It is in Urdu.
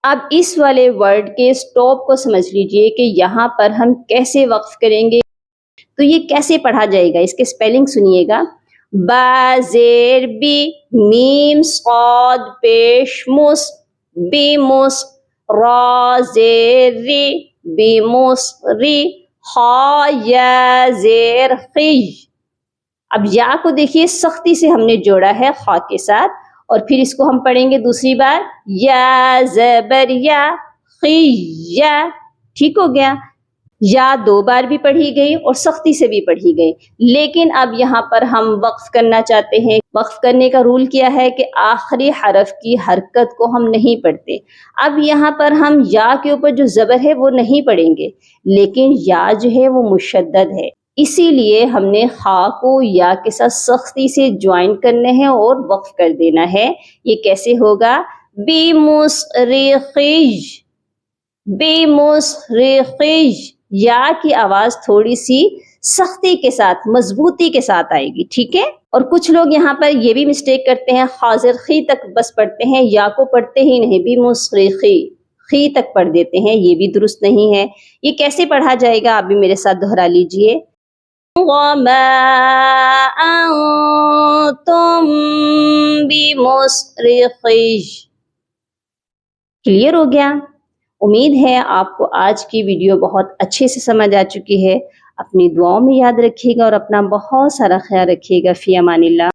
اب اس والے ورڈ کے سٹاپ کو سمجھ لیجئے کہ یہاں پر ہم کیسے وقف کریں گے. تو یہ کیسے پڑھا جائے گا، اس کے سپیلنگ سنیے گا. با زیر بی، میم صاد پیش مس، بی مس، را زیر ری، بی مس ری، خا یا زیر خی. اب یا کو دیکھیے سختی سے ہم نے جوڑا ہے خا کے ساتھ، اور پھر اس کو ہم پڑھیں گے دوسری بار یا زبر یا، خی یا. ٹھیک ہو گیا. یا 2 بار بھی پڑھی گئی اور سختی سے بھی پڑھی گئی. لیکن اب یہاں پر ہم وقف کرنا چاہتے ہیں. وقف کرنے کا رول کیا ہے کہ آخری حرف کی حرکت کو ہم نہیں پڑھتے. اب یہاں پر ہم یا کے اوپر جو زبر ہے وہ نہیں پڑھیں گے، لیکن یا جو ہے وہ مشدد ہے، اسی لیے ہم نے خا کو یا کے ساتھ سختی سے جوائن کرنے ہیں اور وقف کر دینا ہے. یہ کیسے ہوگا؟ بی مسرخیج، بی مسرخیج. یا کی آواز تھوڑی سی سختی کے ساتھ، مضبوطی کے ساتھ آئے گی. ٹھیک ہے. اور کچھ لوگ یہاں پر یہ بھی مسٹیک کرتے ہیں، خاضر خی تک بس پڑھتے ہیں، یا کو پڑھتے ہی نہیں، بی مسرخی خی تک پڑھ دیتے ہیں. یہ بھی درست نہیں ہے. یہ کیسے پڑھا جائے گا؟ آپ بھی میرے ساتھ دہرا لیجئے. وَمَا أَنْتُمْ بِمُصْرِخِينَ. کلیئر ہو گیا؟ امید ہے آپ کو آج کی ویڈیو بہت اچھے سے سمجھ آ چکی ہے. اپنی دعاؤں میں یاد رکھیے گا اور اپنا بہت سارا خیال رکھیے گا. فی امان اللہ.